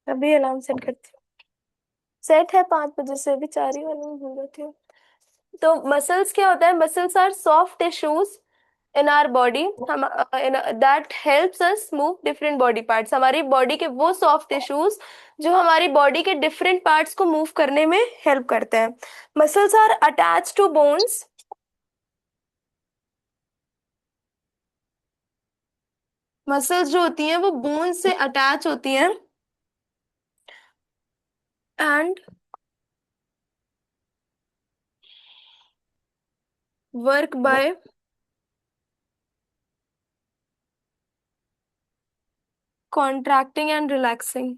अभी alarm set करती हूँ। सेट है 5 बजे से, अभी 4 ही वाले में भूल जाती हूँ। तो मसल्स क्या होता है? Muscles are soft tissues in our body, हम that helps us move different body parts. हमारी बॉडी के वो सॉफ्ट टिश्यूज जो हमारी बॉडी के डिफरेंट पार्ट्स को मूव करने में हेल्प करते हैं। Muscles are attach to bones. Muscles जो होती हैं वो बोन से अटैच होती हैं and work by contracting and relaxing.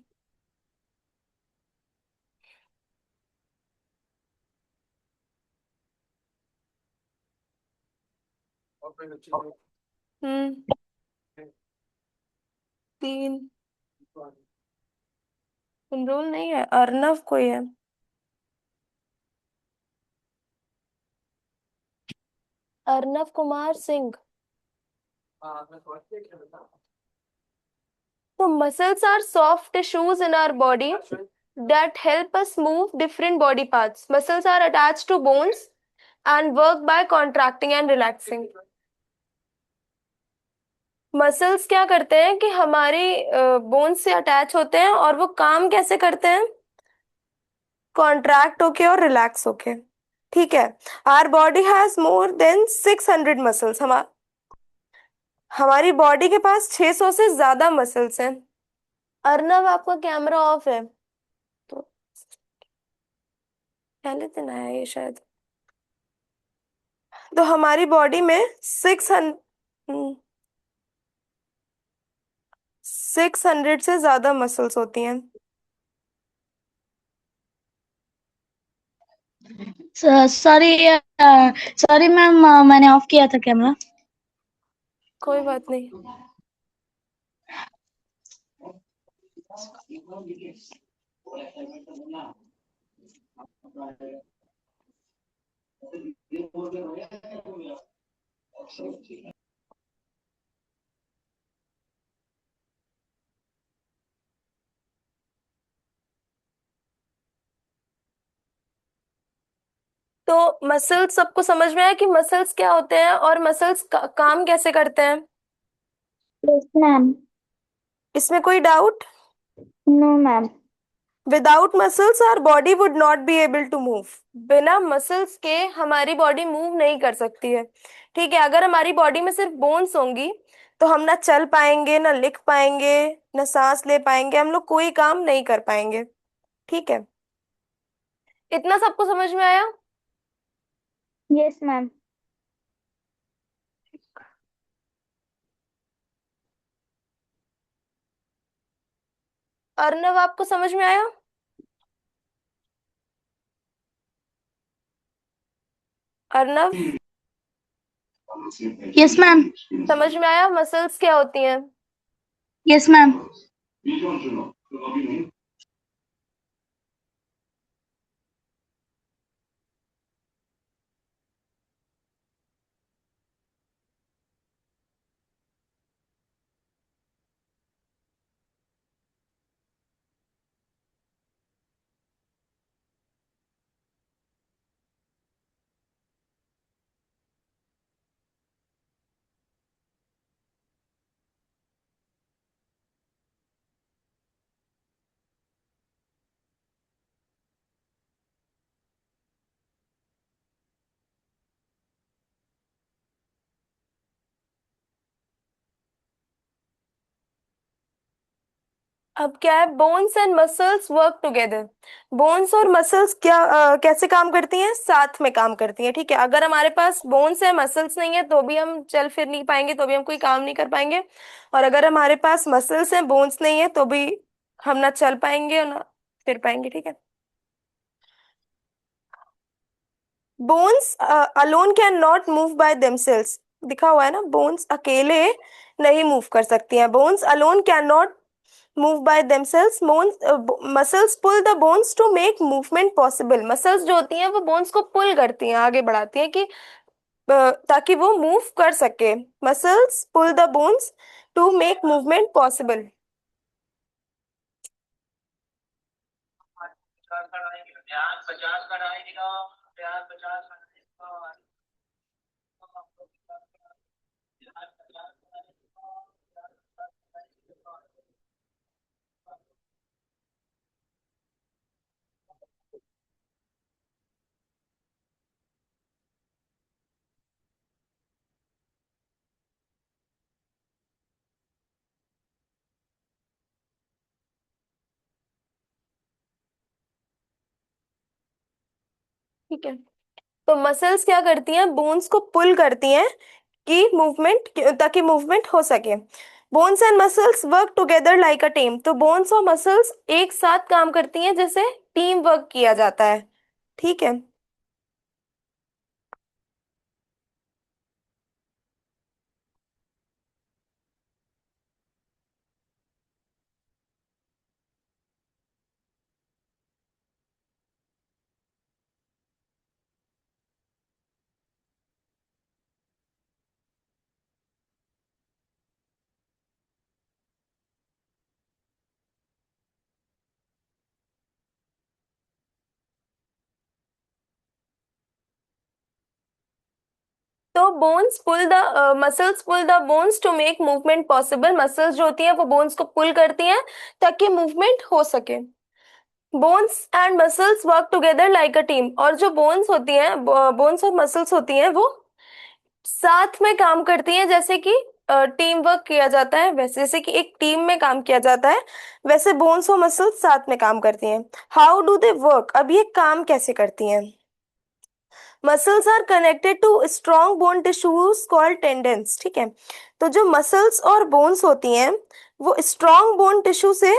Hmm. 3। Roll नहीं है, अर्नव कोई है। अर्नव कुमार सिंह। तो muscles are soft tissues in our body that help us move different body parts. Muscles are attached to bones and work by contracting and relaxing. Muscles क्या करते हैं कि हमारी बोन्स से अटैच होते हैं और वो काम कैसे करते हैं? कॉन्ट्रैक्ट होके और रिलैक्स होके। ठीक है। Our body has more than 600 muscles. हमारी बॉडी के पास 600 से ज्यादा मसल्स हैं। अर्नव, आपका कैमरा ऑफ है। तो पहले दिन आया ये शायद। तो हमारी बॉडी में 600 से ज्यादा मसल्स होती हैं। सॉरी सॉरी मैम, मैंने ऑफ किया था कैमरा। कोई बात नहीं। तो मसल्स सबको समझ में आया कि मसल्स क्या होते हैं और मसल्स काम कैसे करते हैं? Yes ma'am. इसमें कोई doubt? No ma'am. Without muscles our body would not be able to move. बिना मसल्स के हमारी बॉडी मूव नहीं कर सकती है। ठीक है। अगर हमारी बॉडी में सिर्फ बोन्स होंगी तो हम ना चल पाएंगे, ना लिख पाएंगे, ना सांस ले पाएंगे, हम लोग कोई काम नहीं कर पाएंगे। ठीक है। इतना सबको समझ में आया? Yes ma'am. अर्नव, आपको समझ में आया? Arnav, yes ma'am. समझ में आया मसल्स क्या होती हैं? Yes ma'am. अब क्या है? Bones and muscles work together. Bones और मसल्स क्या कैसे काम करती हैं? साथ में काम करती हैं। ठीक है। अगर हमारे पास बोन्स है, मसल्स नहीं है, तो भी हम चल फिर नहीं पाएंगे, तो भी हम कोई काम नहीं कर पाएंगे। और अगर हमारे पास मसल्स हैं, बोन्स नहीं है, तो भी हम ना चल पाएंगे और ना फिर पाएंगे। ठीक है। Bones alone can not move by themselves. दिखा हुआ है ना, बोन्स अकेले नहीं मूव कर सकती हैं। Bones alone can not move by themselves. Muscles pull the bones to make movement possible. Muscles जो होती हैं वो बोन्स को पुल करती हैं, आगे बढ़ाती हैं कि ताकि वो मूव कर सके। Muscles pull the bones to make movement possible. ठीक है। तो मसल्स क्या करती हैं, बोन्स को पुल करती हैं कि मूवमेंट, ताकि मूवमेंट हो सके। Bones and muscles work together like a team. तो बोन्स और मसल्स एक साथ काम करती हैं, जैसे टीम वर्क किया जाता है। ठीक है। तो bones pull the muscles pull the bones to make movement possible. Muscles जो होती हैं वो बोन्स को पुल करती हैं ताकि मूवमेंट हो सके। Bones and muscles work together like a team. और जो बोन्स होती हैं, बोन्स और मसल्स होती हैं, वो साथ में काम करती हैं, जैसे कि टीम वर्क किया जाता है, वैसे जैसे कि एक टीम में काम किया जाता है, वैसे बोन्स और मसल्स साथ में काम करती हैं। हाउ डू दे वर्क, अब ये काम कैसे करती हैं। Muscles are connected to strong bone tissues called tendons. ठीक है। तो जो मसल्स और बोन्स होती हैं वो स्ट्रॉन्ग बोन टिश्यू से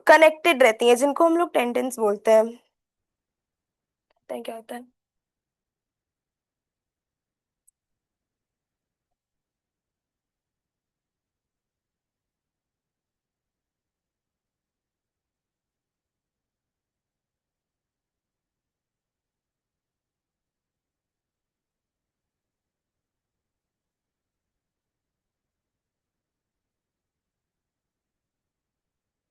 कनेक्टेड रहती हैं, जिनको हम लोग टेंडेंस बोलते हैं। पता है क्या होता है।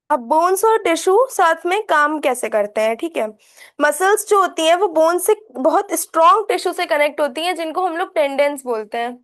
अब बोन्स और टिश्यू साथ में काम कैसे करते हैं। ठीक है। मसल्स जो होती हैं वो बोन से बहुत स्ट्रॉन्ग टिश्यू से कनेक्ट होती हैं, जिनको हम लोग टेंडेंस बोलते हैं।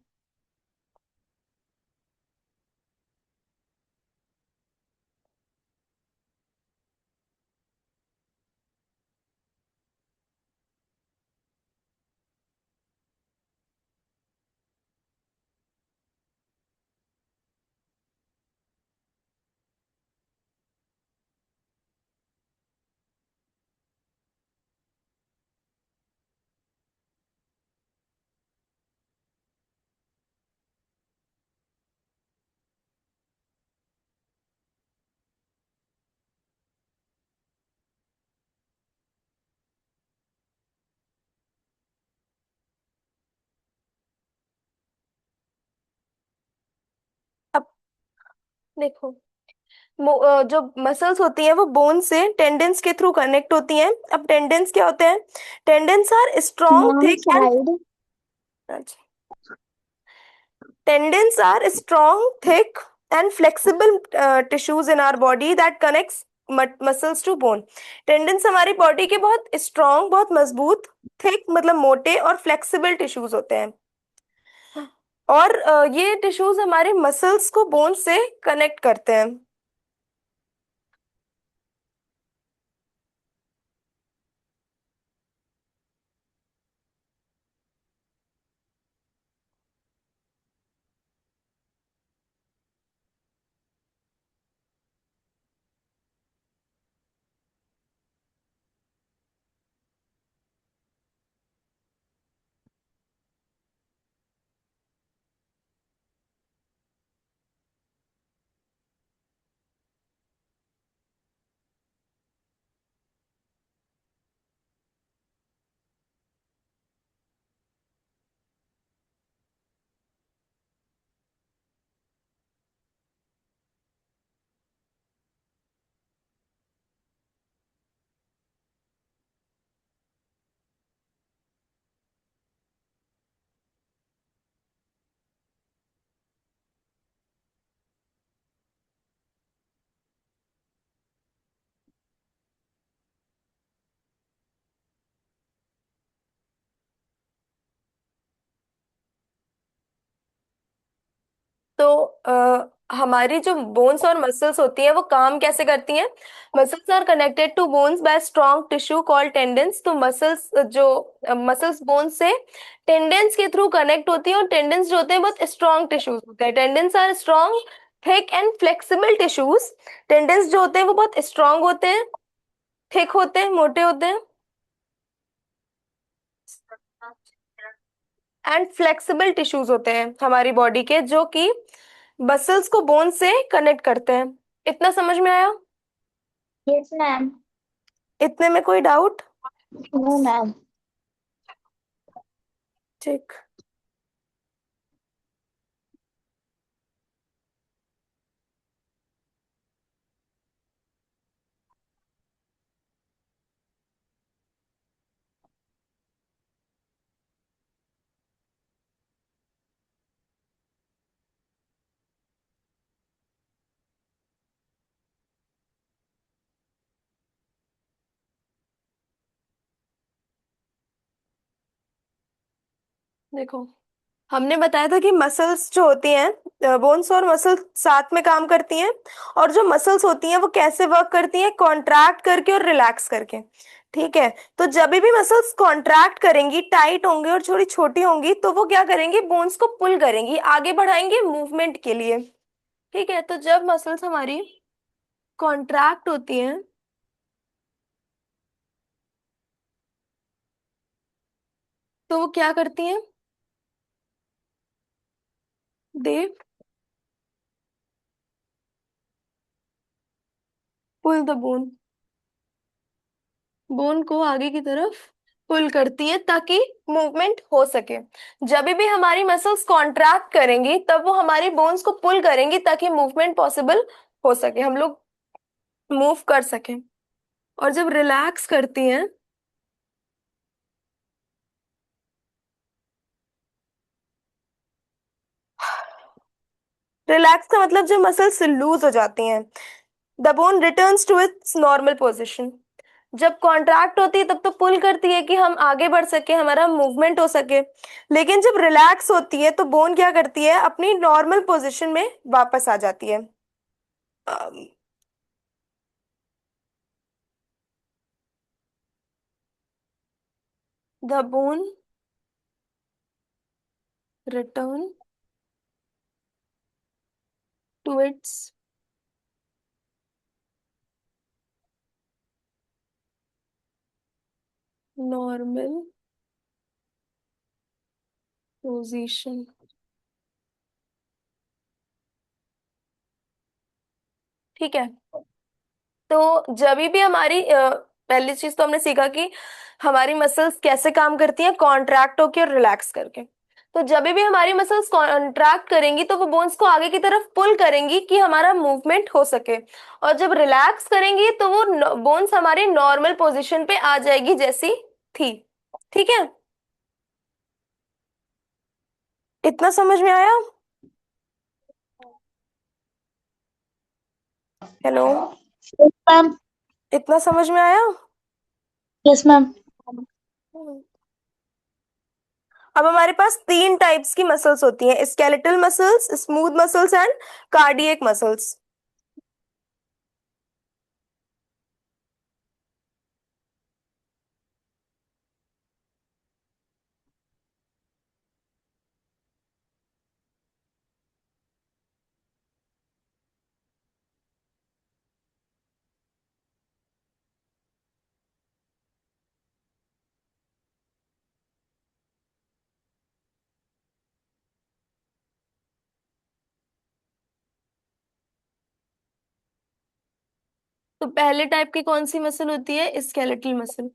अब देखो, जो मसल्स होती हैं वो बोन से टेंडेंस के थ्रू कनेक्ट होती हैं। अब टेंडेंस क्या होते हैं। Tendons are strong ma'am thick and, slide. tendons are strong, thick, and flexible tissues in our body that connects muscles to bone. Tendons हमारी बॉडी के बहुत स्ट्रॉन्ग, बहुत मजबूत, थिक मतलब मोटे, और फ्लेक्सिबल टिश्यूज होते हैं। और ये टिश्यूज हमारे मसल्स को बोन से कनेक्ट करते हैं। तो हमारी जो बोन्स और मसल्स होती हैं वो काम कैसे करती हैं? Muscles are connected to bones by strong tissue called tendons. तो मसल्स जो मसल्स बोन्स से टेंडन्स के थ्रू कनेक्ट होती हैं, और टेंडन्स जो होते हैं बहुत स्ट्रॉन्ग टिश्यूज होते हैं। Tendons are strong thick and flexible tissues. Tendons जो होते हैं वो बहुत स्ट्रॉन्ग होते हैं, थिक होते हैं, मोटे होते हैं, एंड फ्लेक्सिबल टिश्यूज होते हैं हमारी बॉडी के, जो कि मसल्स को बोन से कनेक्ट करते हैं। इतना समझ में आया? Yes ma'am. इतने में कोई डाउट? No ma'am. ठीक। देखो, हमने बताया था कि मसल्स जो होती हैं, बोन्स और मसल्स साथ में काम करती हैं। और जो मसल्स होती हैं वो कैसे वर्क करती हैं? कॉन्ट्रैक्ट करके और रिलैक्स करके। ठीक है। तो जब भी मसल्स कॉन्ट्रैक्ट करेंगी, टाइट होंगे और थोड़ी छोटी होंगी, तो वो क्या करेंगी? बोन्स को पुल करेंगी, आगे बढ़ाएंगे मूवमेंट के लिए। ठीक है। तो जब मसल्स हमारी कॉन्ट्रैक्ट होती हैं, तो वो क्या करती हैं? दे पुल द बोन, बोन को आगे की तरफ पुल करती है ताकि मूवमेंट हो सके। जब भी हमारी मसल्स कॉन्ट्रैक्ट करेंगी तब वो हमारी बोन्स को पुल करेंगी ताकि मूवमेंट पॉसिबल हो सके, हम लोग मूव कर सकें। और जब रिलैक्स करती हैं, रिलैक्स का मतलब जब मसल्स लूज हो जाती हैं, the bone returns to its normal position. जब कॉन्ट्रैक्ट होती है तब तो पुल करती है कि हम आगे बढ़ सके, हमारा मूवमेंट हो सके। लेकिन जब रिलैक्स होती है तो बोन क्या करती है? अपनी नॉर्मल पोजीशन में वापस आ जाती है। The bone return to its normal position. ठीक है। तो जब भी हमारी पहली चीज तो हमने सीखा कि हमारी मसल्स कैसे काम करती हैं, कॉन्ट्रैक्ट होके और रिलैक्स करके। तो जब भी हमारी मसल्स कॉन्ट्रैक्ट करेंगी तो वो बोन्स को आगे की तरफ पुल करेंगी कि हमारा मूवमेंट हो सके। और जब रिलैक्स करेंगी तो वो बोन्स हमारी नॉर्मल पोजीशन पे आ जाएगी जैसी थी। ठीक है। इतना समझ में आया? हेलो? Yes ma'am. इतना समझ में आया? Yes ma'am. हम्म। अब हमारे पास तीन टाइप्स की मसल्स होती हैं: skeletal muscles, smooth muscles and cardiac muscles. तो पहले टाइप की कौन सी मसल होती है? Skeletal muscle.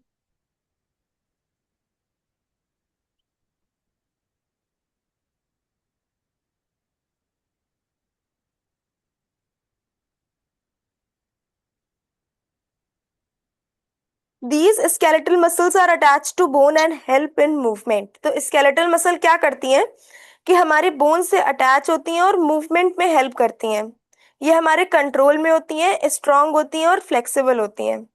These skeletal muscles are attached to bone and help in movement। तो skeletal मसल क्या करती हैं कि हमारे बोन से अटैच होती हैं और मूवमेंट में हेल्प करती हैं। ये हमारे कंट्रोल में होती हैं, स्ट्रांग होती हैं और फ्लेक्सिबल होती हैं।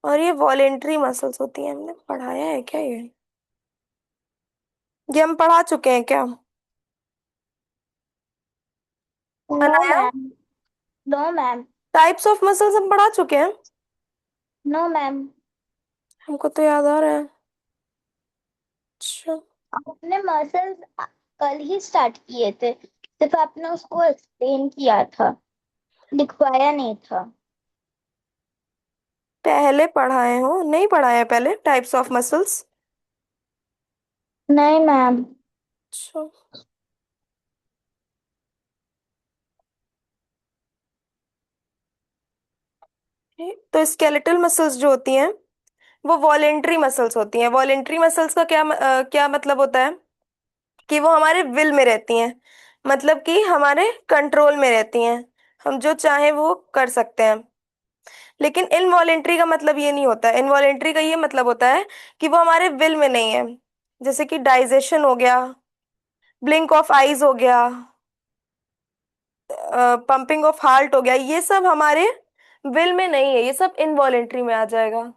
और ये वॉलेंट्री मसल्स होती हैं। हमने पढ़ाया है क्या ये हम पढ़ा चुके हैं क्या? No Anaya, ma'am. No ma'am. Types of muscles हम पढ़ा चुके हैं। No ma'am. हमको तो याद आ रहा है। अच्छा। आपने मसल्स कल ही स्टार्ट किए थे, सिर्फ आपने उसको एक्सप्लेन किया था, लिखवाया नहीं था। पहले पढ़ाए हो, नहीं पढ़ाया पहले टाइप्स ऑफ मसल्स? नहीं मैम। अच्छा। तो स्केलेटल मसल्स जो होती हैं वो वॉलेंट्री मसल्स होती हैं। वॉलेंट्री मसल्स का क्या मतलब होता है कि वो हमारे विल में रहती हैं, मतलब कि हमारे कंट्रोल में रहती हैं, हम जो चाहें वो कर सकते हैं। लेकिन इनवॉलेंट्री का मतलब ये नहीं होता। इनवॉलेंट्री का ये मतलब होता है कि वो हमारे विल में नहीं है। जैसे कि डाइजेशन हो गया, ब्लिंक ऑफ आईज हो गया, पंपिंग ऑफ हार्ट हो गया, ये सब हमारे विल में नहीं है, ये सब इनवॉलेंट्री में आ जाएगा।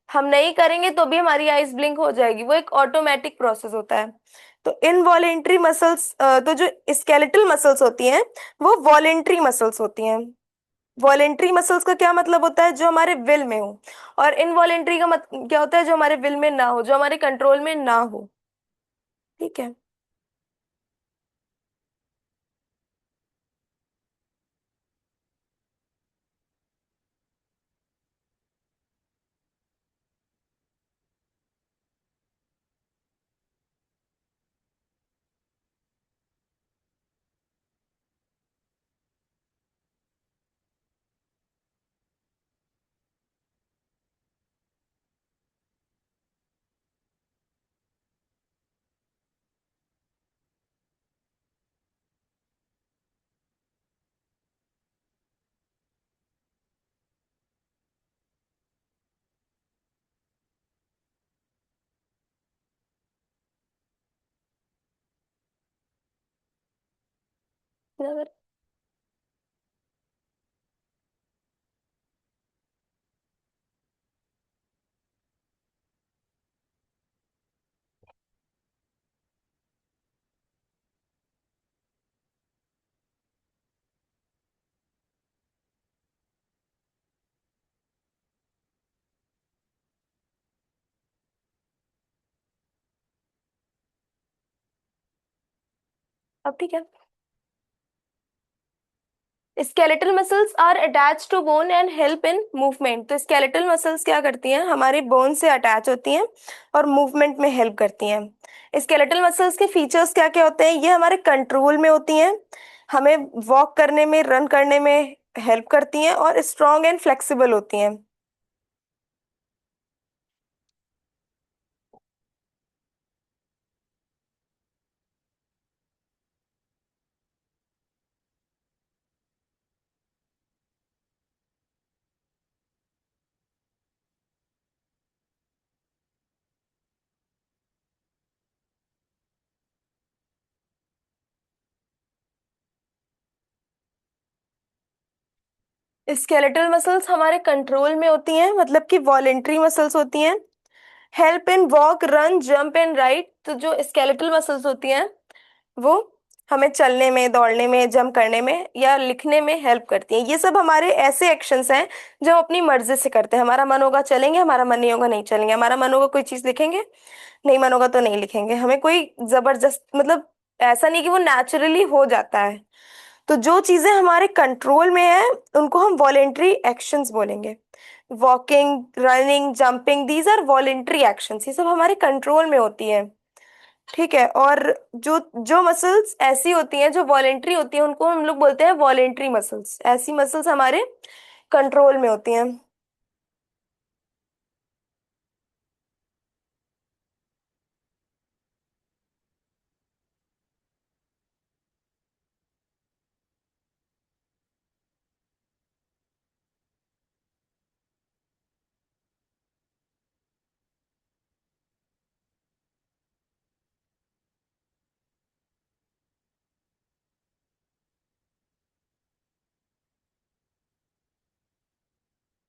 हम नहीं करेंगे तो भी हमारी आइज ब्लिंक हो जाएगी, वो एक ऑटोमेटिक प्रोसेस होता है। तो इनवॉलेंट्री मसल्स, तो जो स्केलेटल मसल्स होती हैं वो वॉलेंट्री मसल्स होती हैं। वॉलेंट्री मसल्स का क्या मतलब होता है? जो हमारे विल में हो। और इनवॉलेंट्री का क्या होता है? जो हमारे विल में ना हो, जो हमारे कंट्रोल में ना हो। ठीक है। अब ठीक है। Skeletal muscles are attach to bone and help in movement. तो स्केलेटल मसल्स क्या करती हैं? हमारी बोन से अटैच होती हैं और मूवमेंट में हेल्प करती हैं। स्केलेटल मसल्स के फीचर्स क्या क्या होते हैं? ये हमारे कंट्रोल में होती हैं, हमें वॉक करने में, रन करने में हेल्प करती हैं, और स्ट्रॉन्ग एंड फ्लेक्सिबल होती हैं। स्केलेटल मसल्स हमारे कंट्रोल में होती हैं, मतलब कि वॉलेंट्री मसल्स होती हैं। Help in walk, run, jump and right. तो जो स्केलेटल मसल्स होती हैं वो हमें चलने में, दौड़ने में, जंप करने में या लिखने में हेल्प करती हैं। ये सब हमारे ऐसे एक्शंस हैं जो हम अपनी मर्जी से करते हैं। हमारा मन होगा चलेंगे, हमारा मन नहीं होगा नहीं चलेंगे, हमारा मन होगा कोई चीज लिखेंगे, नहीं मन होगा तो नहीं लिखेंगे। हमें कोई जबरदस्त, मतलब ऐसा नहीं कि वो नेचुरली हो जाता है। तो जो चीजें हमारे कंट्रोल में है उनको हम वॉलेंट्री एक्शंस बोलेंगे। Walking, running, jumping, these are voluntary actions, ये सब हमारे कंट्रोल में होती है। ठीक है। और जो जो मसल्स ऐसी होती हैं जो वॉलेंट्री होती हैं उनको हम लोग बोलते हैं वॉलेंट्री मसल्स। ऐसी मसल्स हमारे कंट्रोल में होती हैं।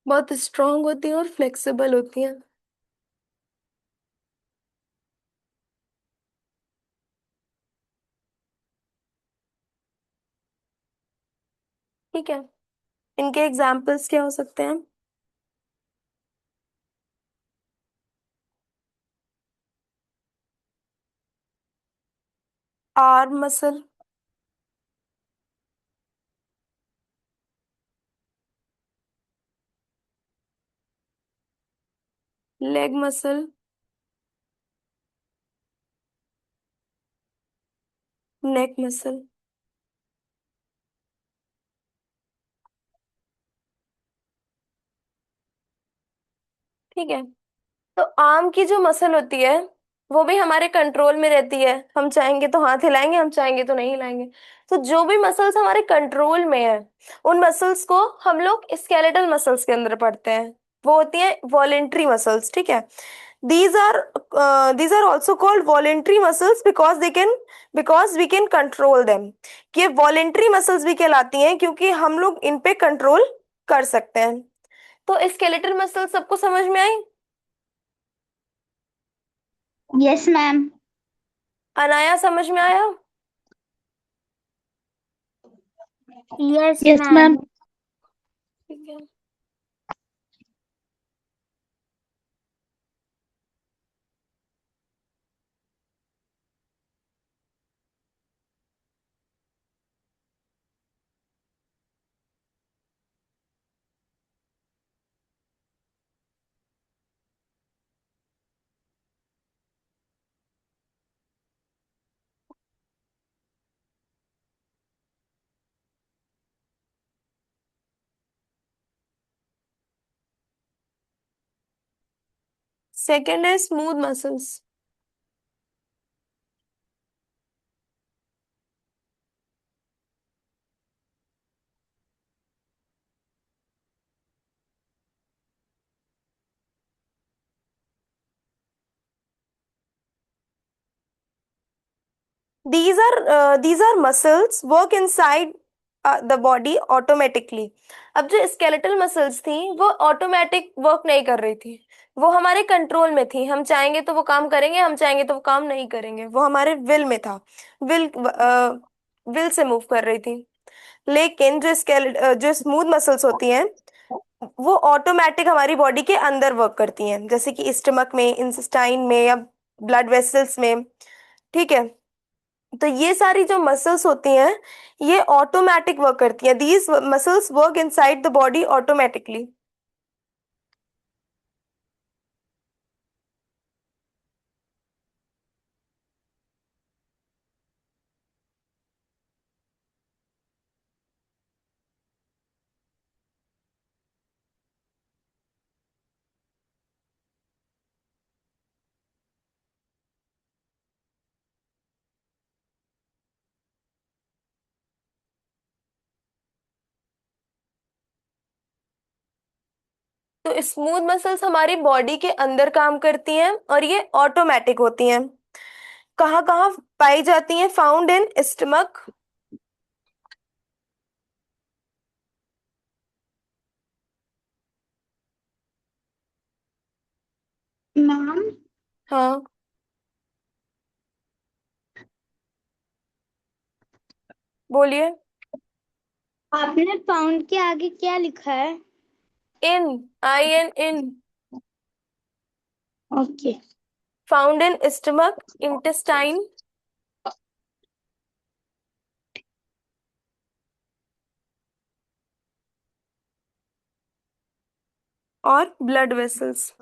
बहुत स्ट्रांग होती हैं और फ्लेक्सिबल होती हैं। ठीक है, इनके एग्जाम्पल्स क्या हो सकते हैं? आर्म मसल, लेग मसल, नेक मसल। ठीक है, तो आर्म की जो मसल होती है वो भी हमारे कंट्रोल में रहती है। हम चाहेंगे तो हाथ हिलाएंगे, हम चाहेंगे तो नहीं हिलाएंगे। तो जो भी मसल्स हमारे कंट्रोल में है, उन मसल्स को हम लोग स्केलेटल मसल्स के अंदर पढ़ते हैं। वो होती है वॉलेंट्री मसल्स। ठीक है, these are these are also called voluntary muscles because we can control them। कि ये वॉलेंट्री मसल्स भी कहलाती हैं क्योंकि हम लोग इन पे कंट्रोल कर सकते हैं। तो स्केलेटल मसल सबको समझ में आई? Yes ma'am. अनाया समझ में आया? Yes yes ma'am. ठीक है। सेकेंड है smooth muscles. These are muscles work inside the body automatically। अब जो स्केलेटल मसल्स थी वो ऑटोमेटिक वर्क नहीं कर रही थी, वो हमारे कंट्रोल में थी। हम चाहेंगे तो वो काम करेंगे, हम चाहेंगे तो वो काम नहीं करेंगे। वो हमारे विल में था, विल विल से मूव कर रही थी। लेकिन जो स्मूथ मसल्स होती हैं वो ऑटोमेटिक हमारी बॉडी के अंदर वर्क करती हैं, जैसे कि स्टमक में, इंटेस्टाइन में, या ब्लड वेसल्स में। ठीक है, तो ये सारी जो मसल्स होती हैं ये ऑटोमेटिक वर्क करती हैं। These muscles work inside the body automatically. तो स्मूथ मसल्स हमारी बॉडी के अंदर काम करती हैं और ये ऑटोमेटिक होती हैं। कहाँ कहाँ पाई जाती हैं? Found in stomach. मैम, हाँ, बोलिए। आपने पाउंड के आगे क्या लिखा है? In, I N in. Okay. Found in stomach, intestine और ब्लड वेसल्स।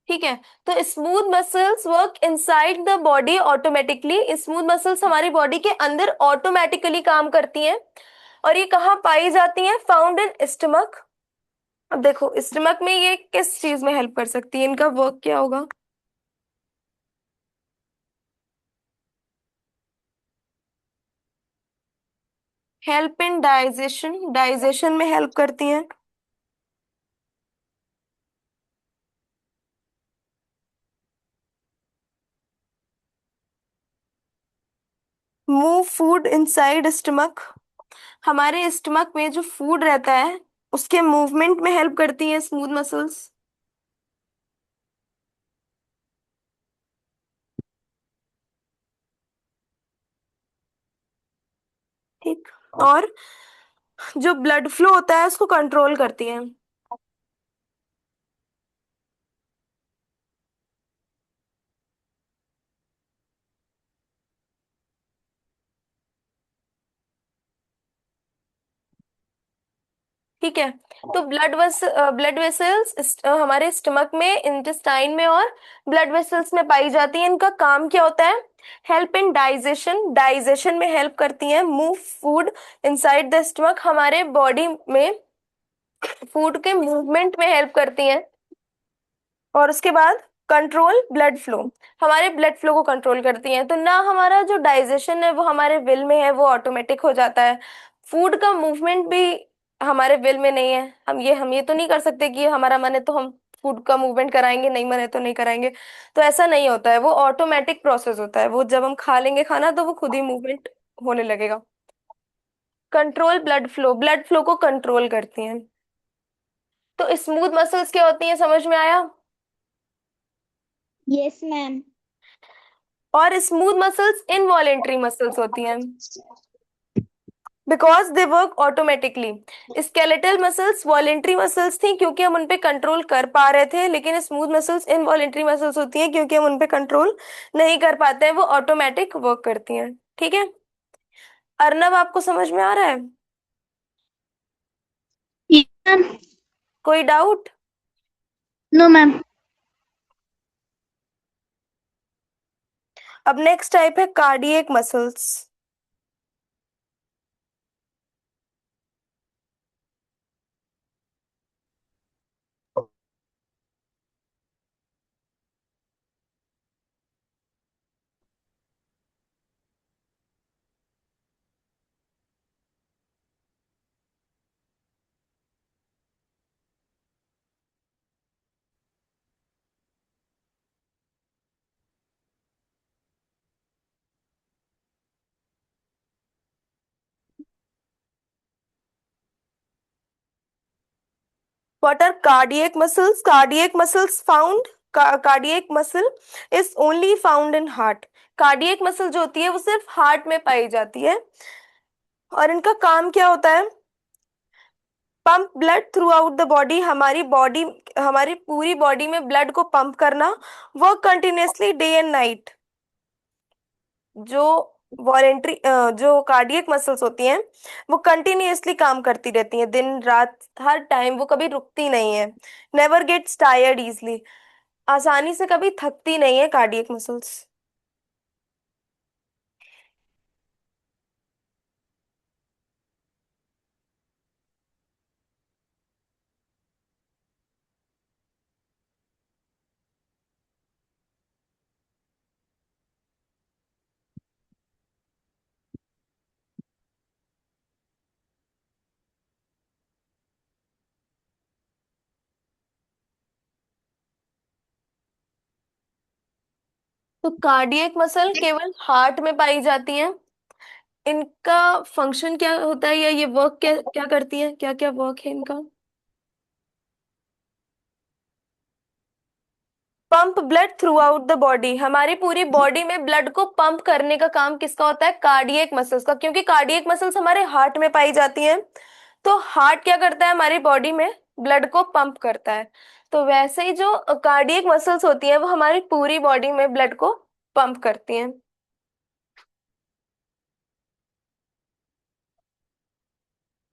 ठीक है, तो smooth muscles work inside the body automatically. Smooth muscles हमारी बॉडी के अंदर ऑटोमेटिकली काम करती हैं। और ये कहाँ पाई जाती हैं? Found in stomach. अब देखो स्टमक में ये किस चीज में हेल्प कर सकती है, इनका वर्क क्या होगा? हेल्प इन डाइजेशन, डाइजेशन में हेल्प करती हैं। मूव फूड इनसाइड स्टमक, हमारे स्टमक में जो फूड रहता है उसके मूवमेंट में हेल्प करती हैं स्मूथ मसल्स। और जो ब्लड फ्लो होता है उसको कंट्रोल करती हैं। ठीक है। तो ब्लड वेसल्स हमारे स्टमक में, इंटेस्टाइन में और ब्लड वेसल्स में पाई जाती हैं। इनका काम क्या होता है? हेल्प इन डाइजेशन, डाइजेशन में हेल्प करती हैं। Move food inside the stomach, हमारे बॉडी में फूड के मूवमेंट में हेल्प करती हैं। और उसके बाद कंट्रोल ब्लड फ्लो, हमारे ब्लड फ्लो को कंट्रोल करती हैं। तो ना हमारा जो डाइजेशन है वो हमारे विल में है, वो ऑटोमेटिक हो जाता है। फूड का मूवमेंट भी हमारे विल में नहीं है। हम ये तो नहीं कर सकते कि हमारा मन है तो हम फूड का मूवमेंट कराएंगे, नहीं मन है तो नहीं कराएंगे। तो ऐसा नहीं होता है, वो ऑटोमेटिक प्रोसेस होता है। वो जब हम खा लेंगे खाना तो वो खुद ही मूवमेंट होने लगेगा। कंट्रोल ब्लड फ्लो को कंट्रोल करती हैं। तो स्मूथ मसल्स क्या होती हैं, समझ में आया? Yes ma'am. और स्मूथ मसल्स इनवॉलेंट्री मसल्स होती हैं, because they work automatically. Skeletal muscles voluntary muscles थी क्योंकि हम उन पे कंट्रोल कर पा रहे थे, लेकिन स्मूथ मसल्स इनवॉलेंट्री मसल्स होती हैं क्योंकि हम उन पे कंट्रोल नहीं कर पाते हैं, वो ऑटोमेटिक वर्क करती हैं। ठीक है। अर्नब, आपको समझ में आ रहा है? मैम। कोई डाउट? No ma'am. अब नेक्स्ट टाइप है cardiac muscles. What are cardiac muscles? Cardiac muscle is only found in heart. Cardiac muscle जो होती है वो सिर्फ हार्ट में पाई जाती है। और इनका काम क्या होता है? Pump blood through out the body, हमारी पूरी बॉडी में ब्लड को पंप करना। Work continuously day and night. जो वॉलेंट्री जो कार्डियक मसल्स होती हैं वो कंटिन्यूअसली काम करती रहती हैं, दिन रात हर टाइम, वो कभी रुकती नहीं है। नेवर गेट्स टायर्ड इजली, आसानी से कभी थकती नहीं है कार्डियक मसल्स। तो कार्डियक मसल केवल हार्ट में पाई जाती हैं। इनका फंक्शन क्या होता है, या ये वर्क क्या क्या करती है, क्या क्या वर्क है इनका? Pump blood through out the body, हमारी पूरी बॉडी में ब्लड को पंप करने का काम किसका होता है? कार्डियक मसल्स का, क्योंकि कार्डियक मसल्स हमारे हार्ट में पाई जाती हैं। तो हार्ट क्या करता है? हमारी बॉडी में ब्लड को पंप करता है। तो वैसे ही जो कार्डियक मसल्स होती हैं वो हमारी पूरी बॉडी में ब्लड को पंप करती हैं।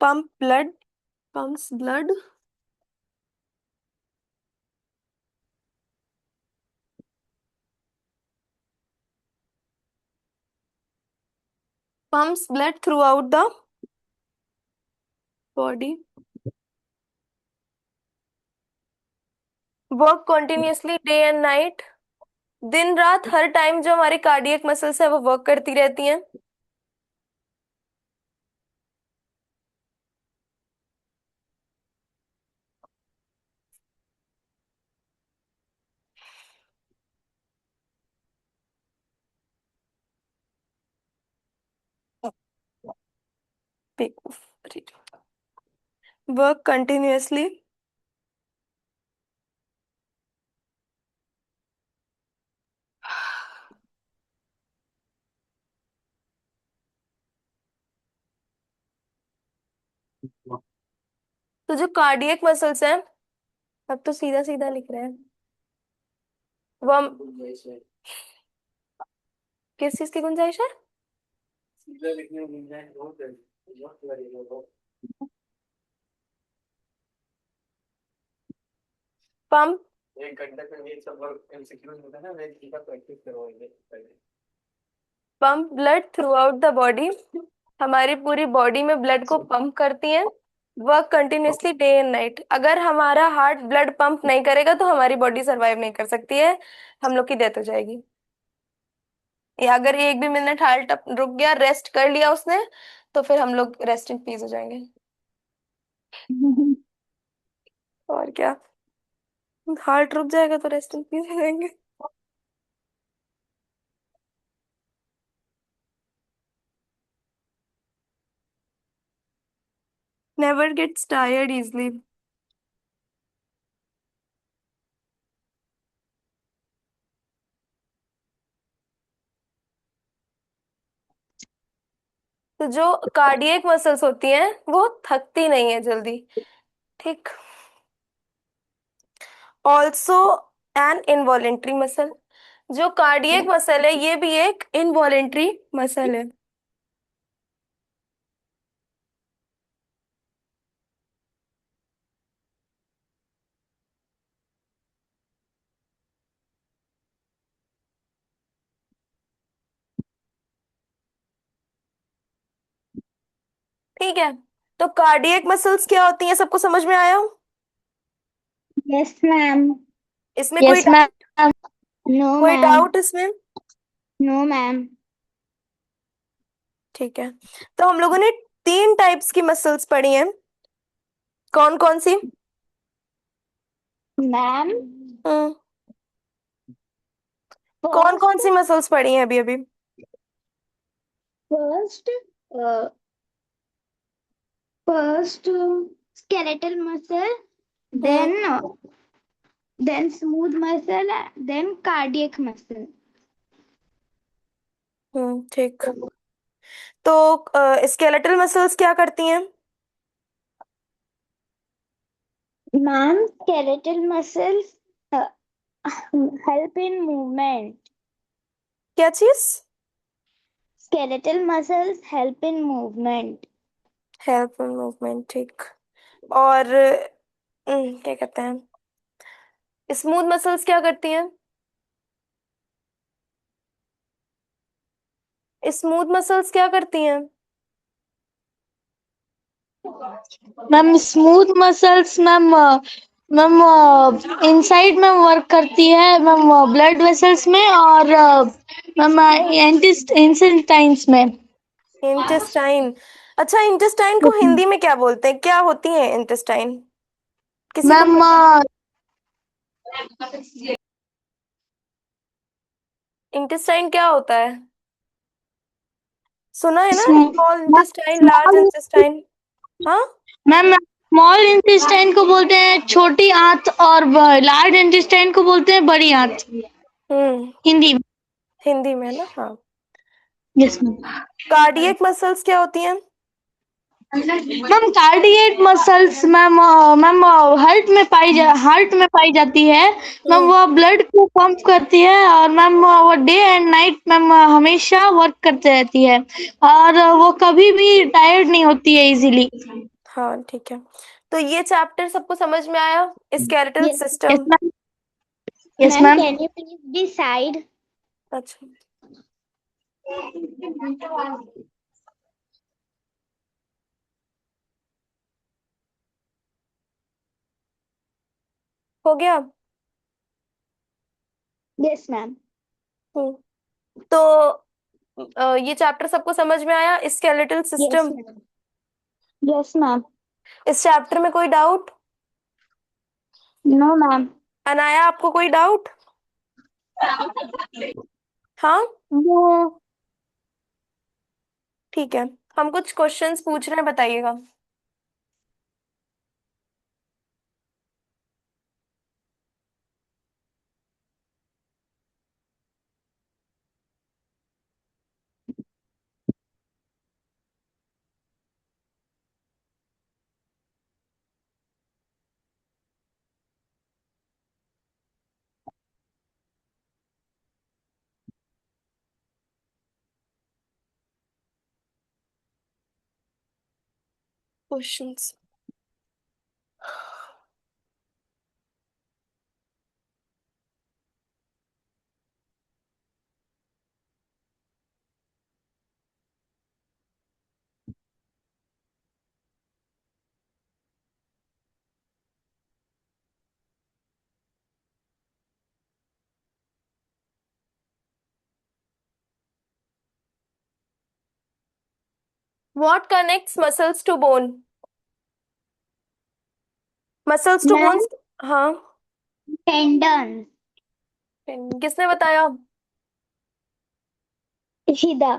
Pump blood, pumps blood, pumps blood through out the body, work continuously day and night. दिन रात हर टाइम जो हमारी कार्डियक मसल्स है वो वर्क करती रहती हैं। वर्क कंटिन्यूअसली तो जो कार्डियक मसल्स हैं, अब तो सीधा सीधा लिख रहे हैं, वो हम किस चीज की गुंजाइश है? Pump pump blood through out the body, हमारी पूरी बॉडी में ब्लड को पंप करती हैं, work continuously day and night. अगर हमारा हार्ट ब्लड पंप नहीं करेगा तो हमारी बॉडी सरवाइव नहीं कर सकती है, हम लोग की डेथ हो जाएगी। या अगर एक भी मिनट हार्ट रुक गया, रेस्ट कर लिया उसने, तो फिर हम लोग रेस्ट इन पीस हो जाएंगे। और क्या, हार्ट रुक जाएगा तो रेस्ट इन पीस हो जाएंगे। Never gets tired easily. तो जो कार्डियक मसल्स होती हैं वो थकती नहीं है जल्दी, ठीक। ऑल्सो एन इनवॉलेंट्री मसल, जो कार्डियक मसल है ये भी एक इनवॉलेंट्री मसल है। ठीक है, तो कार्डियक मसल्स क्या होती हैं, सबको समझ में आया? Yes ma'am. इसमें कोई यस डाउट? मैम। नो कोई मैम। डाउट इसमें? No ma'am. ठीक है, तो हम लोगों ने तीन टाइप्स की मसल्स पढ़ी हैं, कौन कौन सी? मैम, हम्म, कौन कौन फर्स्ट सी मसल्स पढ़ी हैं अभी अभी? फर्स्ट फर्स्ट skeletal muscle, हम्म then smooth muscle, then cardiac muscle. ठीक। तो स्केलेटल मसल्स क्या करती हैं? Ma'am, skeletal muscles help in movement. क्या चीज? Skeletal muscles help in movement. Help in movement, ठीक। और क्या कहते हैं, स्मूथ मसल्स क्या करती हैं? स्मूथ मसल्स क्या करती हैं? Ma'am smooth muscles ma'am ma'am inside में वर्क करती है मैम, ब्लड वेसल्स में और मैम इंटेस्टाइन्स में। इंटेस्टाइन। अच्छा, इंटेस्टाइन को हिंदी में क्या बोलते हैं, क्या होती है इंटेस्टाइन, किसी को मैम पता? इंटेस्टाइन क्या होता है, सुना है ना, small intestine, large small intestine. हाँ। मैम स्मॉल इंटेस्टाइन को बोलते हैं छोटी आंत और लार्ज इंटेस्टाइन को बोलते हैं बड़ी आंत, हम्म, हिंदी में। हिंदी में ना, हाँ। Yes ma'am. कार्डियक मसल्स क्या होती हैं? Ma'am cardiac muscles ma'am ma'am heart में पाई जाती है मैम, हम्म वो ब्लड को पंप करती है और मैम वो डे एंड नाइट मैम हमेशा वर्क करते रहती है और वो कभी भी टायर्ड नहीं होती है इजीली। हाँ ठीक है, तो ये चैप्टर सबको समझ में आया, skeletal yes. Yes system? Ma'am. Yes ma'am, can you please be side? अच्छा, हो गया। Yes ma'am. हम्म, तो ये चैप्टर सबको समझ में आया, skeletal yes system? Ma'am. Yes ma'am. इस चैप्टर में कोई डाउट? No ma'am. अनाया, आपको कोई डाउट? हाँ, वो ठीक है, हम कुछ क्वेश्चंस पूछ रहे हैं, बताइएगा। Questions. What connects muscles to bone? Muscles to ma'am bones. हाँ। टेंडन। किसने बताया? हिदा।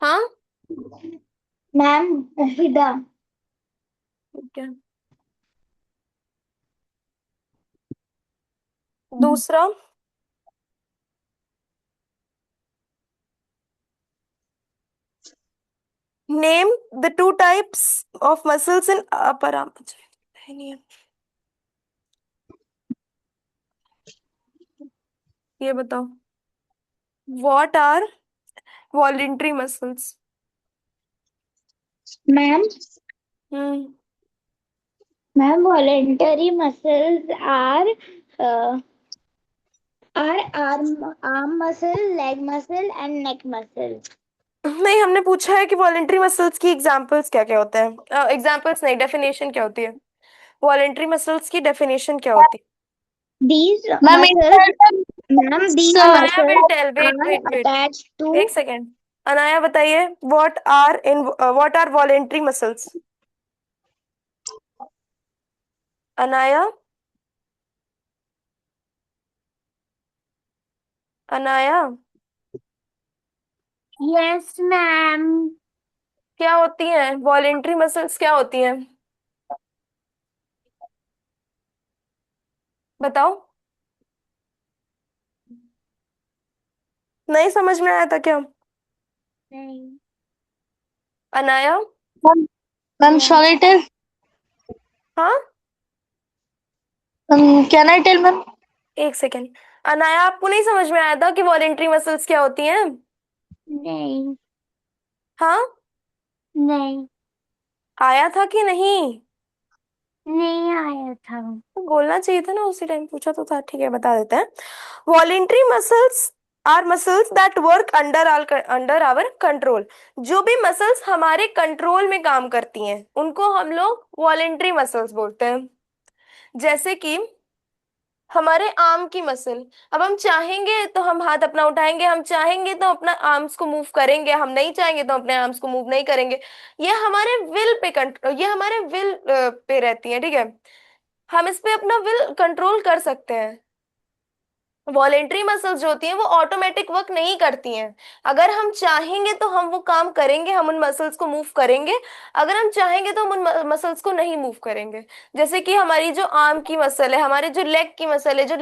हाँ। मैम हिदा। ठीक है। दूसरा। Name the two types of muscles in upper arm. नहीं है। ये बताओ। What are voluntary muscles? Ma'am hmm. Ma'am voluntary muscles are arm muscle, leg muscle and neck muscle. नहीं, हमने पूछा है कि वॉलेंट्री मसल्स की एग्जांपल्स क्या क्या होते हैं। एग्जांपल्स नहीं, डेफिनेशन क्या होती है? वॉलेंट्री मसल्स की डेफिनेशन क्या होती है? These ma'am muscles, ma'am, these Anaya will muscles tell. Wait are wait wait. attached to. एक सेकेंड। अनाया बताइए, what are voluntary muscles? Anaya. Anaya. Yes, ma'am. क्या होती हैं वॉलेंट्री मसल्स? क्या होती हैं? बताओ। नहीं समझ में आया था क्या? नहीं। Anaya. Ma'am ma'am Yes. Shall I tell? हाँ। Can I tell ma'am? एक सेकेंड। अनाया, आपको नहीं समझ में आया था कि वॉलेंट्री मसल्स क्या होती हैं? नहीं। हाँ। नहीं। आया था कि नहीं? नहीं आया था। तो बोलना चाहिए था ना, उसी टाइम पूछा तो था। ठीक है, बता देते हैं। Voluntary muscles are muscles that work under our control. जो भी मसल्स हमारे कंट्रोल में काम करती हैं उनको हम लोग वॉलेंट्री मसल्स बोलते हैं। जैसे कि हमारे आर्म की मसल। अब हम चाहेंगे तो हम हाथ अपना उठाएंगे, हम चाहेंगे तो अपना आर्म्स को मूव करेंगे, हम नहीं चाहेंगे तो अपने आर्म्स को मूव नहीं करेंगे। ये हमारे विल पे कंट्रोल, ये हमारे विल पे रहती है, ठीक है। हम इस पे अपना विल कंट्रोल कर सकते हैं। वॉलेंट्री मसल्स जो होती हैं वो ऑटोमेटिक वर्क नहीं करती हैं। अगर हम चाहेंगे तो हम वो काम करेंगे, हम उन मसल्स को मूव करेंगे। अगर हम चाहेंगे तो हम उन मसल्स को नहीं मूव करेंगे। जैसे कि हमारी जो आर्म की मसल है, हमारे जो लेग की मसल है, जो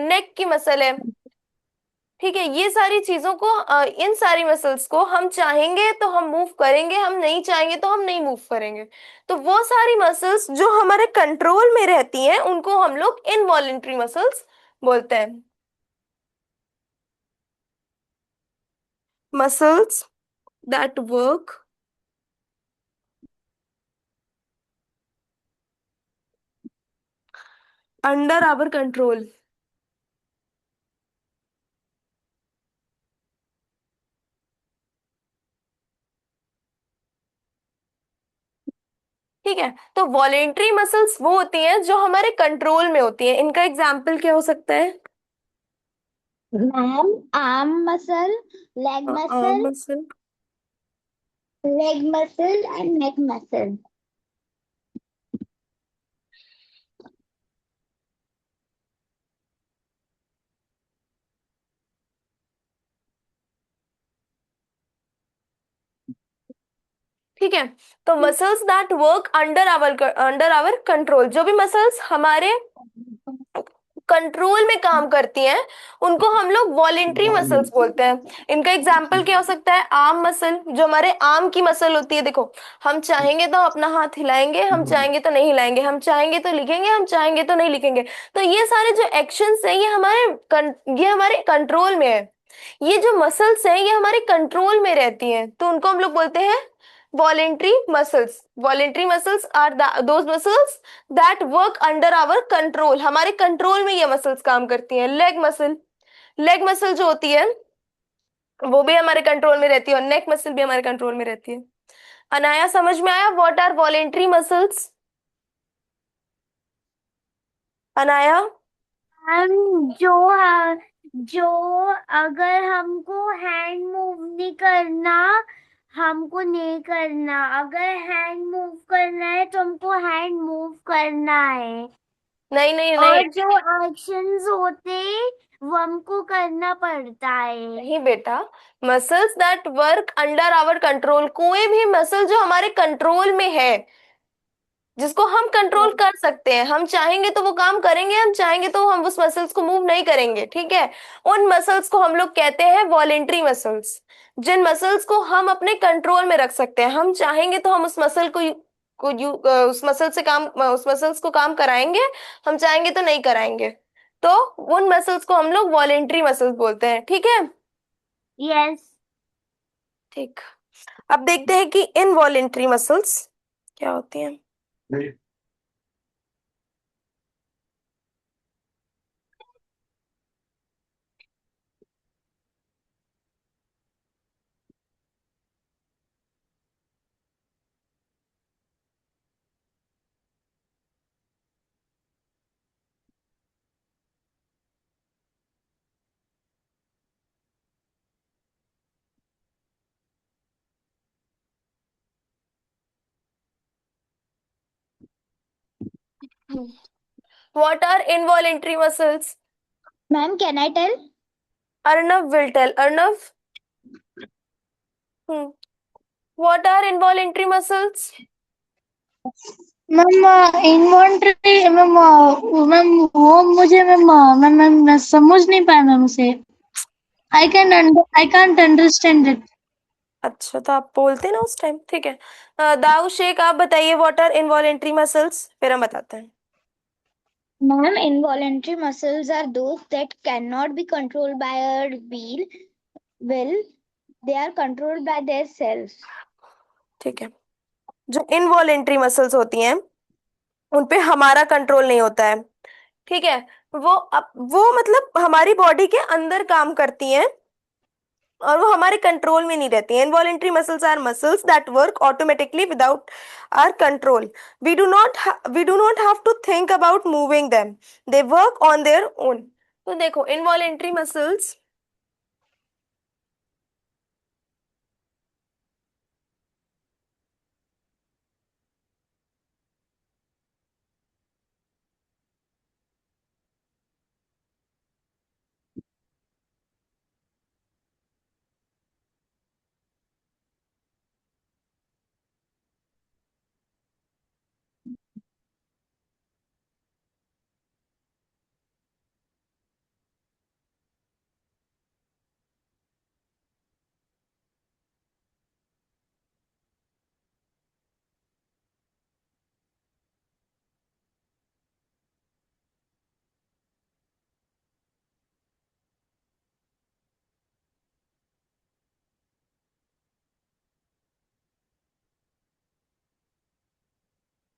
नेक की मसल है, ठीक है, ये सारी चीजों को इन सारी मसल्स को हम चाहेंगे तो हम मूव करेंगे, हम नहीं चाहेंगे तो हम नहीं मूव करेंगे। तो वो सारी मसल्स जो हमारे कंट्रोल में रहती हैं उनको हम लोग इनवॉलेंट्री मसल्स बोलते हैं। Muscles that work under our control। ठीक है। तो वॉलेंट्री मसल्स वो होती हैं जो हमारे कंट्रोल में होती हैं। इनका एग्जाम्पल क्या हो सकता है? Ma'am arm muscle, leg arm muscle, muscle. leg muscle and neck muscle. ठीक है। तो muscles that work under our control, जो भी मसल्स हमारे कंट्रोल में काम करती हैं उनको हम लोग वॉलेंट्री मसल्स बोलते हैं। इनका एग्जाम्पल क्या हो सकता है? आर्म मसल, जो हमारे आर्म की मसल होती है। देखो, हम चाहेंगे तो अपना हाथ हिलाएंगे, हम चाहेंगे तो नहीं हिलाएंगे, हम चाहेंगे तो लिखेंगे, हम चाहेंगे तो नहीं लिखेंगे। तो ये सारे जो एक्शंस हैं ये हमारे कंट्रोल में है। ये जो मसल्स हैं ये हमारे कंट्रोल में रहती हैं, तो उनको हम लोग बोलते हैं voluntary muscles. Voluntary muscles are those muscles that work under our control. हमारे कंट्रोल में ये मसल्स काम करती हैं. लेग मसल, लेग मसल जो होती है वो भी हमारे कंट्रोल में रहती है, और नेक मसल भी हमारे कंट्रोल में रहती है. अनाया, समझ में आया what are voluntary muscles? Anaya? हम जो अगर हमको हैंड मूव नहीं करना, हमको नहीं करना, अगर हैंड मूव करना है तो हमको हैंड मूव करना है। नहीं नहीं नहीं और जो एक्शंस होते वो हमको करना पड़ता है। नहीं बेटा, muscles that work under our control, कोई भी मसल जो हमारे कंट्रोल में है, जिसको हम कंट्रोल कर सकते हैं, हम चाहेंगे तो वो काम करेंगे, हम चाहेंगे तो हम उस मसल्स को मूव नहीं करेंगे. ठीक है, उन मसल्स को हम लोग कहते हैं वॉलेंट्री मसल्स. जिन मसल्स को हम अपने कंट्रोल में रख सकते हैं, हम चाहेंगे तो हम उस मसल उस मसल से काम, उस मसल्स को काम कराएंगे, हम चाहेंगे तो नहीं कराएंगे. तो उन मसल्स को हम लोग वॉलेंट्री मसल्स बोलते हैं. ठीक है. यस। ठीक. अब देखते हैं कि इनवॉलेंट्री मसल्स क्या होती हैं. What are involuntary muscles? Ma'am can I tell? Arnav will tell. Arnav, hmm. What are involuntary muscles? Ma'am involuntary ma'am, ma'am वो मुझे मैम, मैम मैं समझ नहीं पाया मैम उसे. I can't understand it. अच्छा, तो आप बोलते ना उस टाइम. ठीक है. दाऊ शेख, आप बताइए व्हाट आर इनवॉलेंट्री मसल्स, फिर हम बताते हैं. Ma'am, involuntary muscles are those that cannot be controlled by our will. They are controlled by their selves. ठीक है. जो इनवॉलेंट्री मसल्स होती हैं उन पे हमारा कंट्रोल नहीं होता है. ठीक है. वो मतलब हमारी बॉडी के अंदर काम करती हैं और वो हमारे कंट्रोल में नहीं रहती हैं. Involuntary muscles are muscles that work automatically without our control. We do not have to think about moving them. They work on their own. तो देखो, इनवॉलेंट्री मसल्स,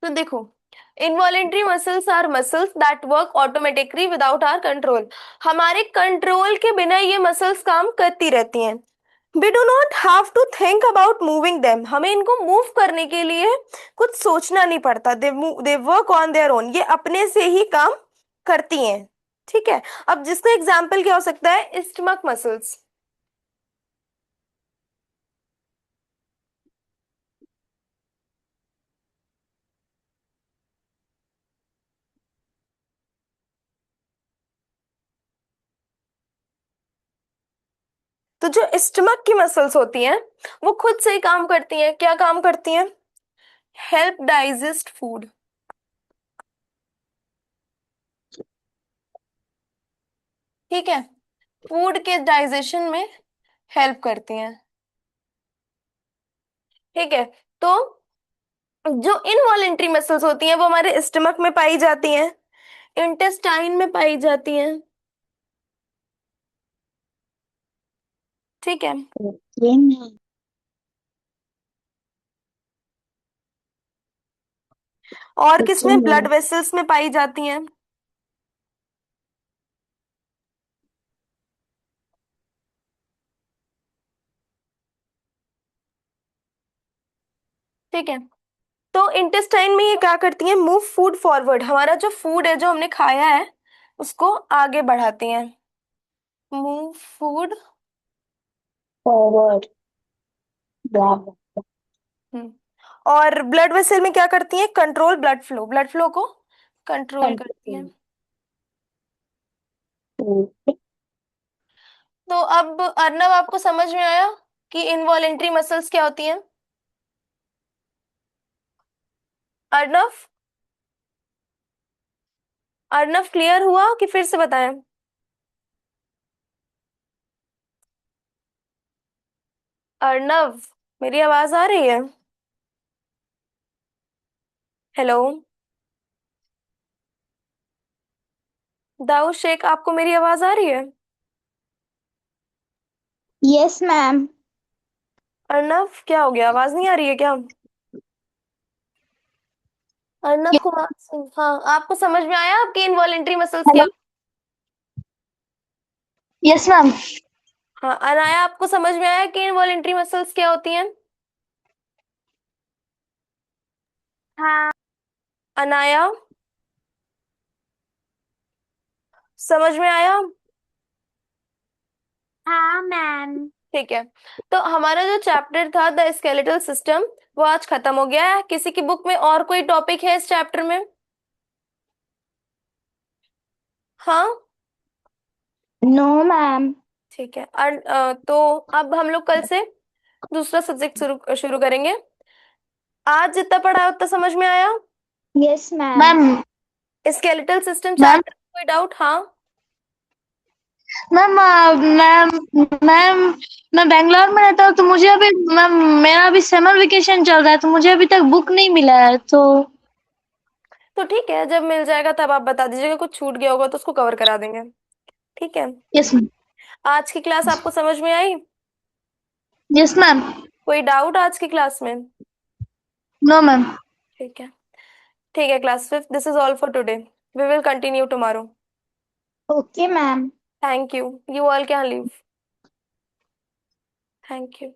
तो देखो, involuntary muscles are muscles that work automatically without our control. हमारे control के बिना ये muscles काम करती रहती हैं. We do not have to think about moving them. हमें इनको मूव करने के लिए कुछ सोचना नहीं पड़ता. दे वर्क ऑन देयर ओन. ये अपने से ही काम करती हैं. ठीक है. अब जिसका एग्जाम्पल क्या हो सकता है? Stomach muscles. तो जो स्टमक की मसल्स होती हैं वो खुद से ही काम करती हैं. क्या काम करती हैं? Help digest food. ठीक है. फूड के डाइजेशन में हेल्प करती हैं. ठीक है. तो जो इनवॉलेंट्री मसल्स होती हैं वो हमारे स्टमक में पाई जाती हैं, इंटेस्टाइन में पाई जाती हैं. ठीक है. Okay, ma'am. और ओके किसमें ब्लड मैम। वेसल्स में पाई जाती हैं? ठीक है, तो इंटेस्टाइन में ये क्या करती हैं? मूव फूड फॉरवर्ड, हमारा जो फूड है जो हमने खाया है उसको आगे बढ़ाती हैं। Move food. फॉरवर्ड। ब्रावो। और ब्लड वेसल में क्या करती हैं? Control blood flow, blood flow को कंट्रोल करती हैं। कंट्रोल। तो अब अर्नब, आपको समझ में आया कि इनवॉलेंट्री मसल्स क्या होती हैं? अर्नव, अर्नव क्लियर हुआ कि फिर से बताएं? अर्नव, मेरी आवाज आ रही है? हेलो दाऊद शेख, आपको मेरी आवाज आ रही है? Yes ma'am. अर्नव, क्या हो गया, आवाज नहीं आ रही है क्या? अर्नव कुमार सिंह, हाँ, आपको समझ में आया आपकी इनवॉलेंट्री मसल्स क्या? हेलो। Yes ma'am. हाँ, अनाया, आपको समझ में आया कि इनवॉलेंट्री मसल्स क्या होती हैं? हाँ। अनाया, समझ में आया? हाँ मैम। ठीक है, तो हमारा जो चैप्टर था द स्केलेटल सिस्टम वो आज खत्म हो गया है। किसी की बुक में और कोई टॉपिक है इस चैप्टर में? हाँ, नो मैम। ठीक है। तो अब हम लोग कल से दूसरा सब्जेक्ट शुरू शुरू करेंगे। आज जितना पढ़ा उतना समझ में आया? Yes ma'am. Ma'am. Skeletal system ma'am. Chapter, कोई डाउट? हाँ, मैम मैम मैम मैं बेंगलोर में रहता हूँ तो मुझे अभी मैम मेरा अभी समर वेकेशन चल रहा है तो मुझे अभी तक बुक नहीं मिला है तो। तो ठीक है, जब मिल जाएगा तब आप बता दीजिएगा, कुछ छूट गया होगा तो उसको कवर करा देंगे। ठीक है, यस मैम। आज की क्लास आपको समझ में आई? Yes ma'am. कोई डाउट आज की क्लास में? No ma'am. ठीक है, ठीक है class fifth, this is all for today, we will continue tomorrow. Okay ma'am. Thank you all can leave. Thank you.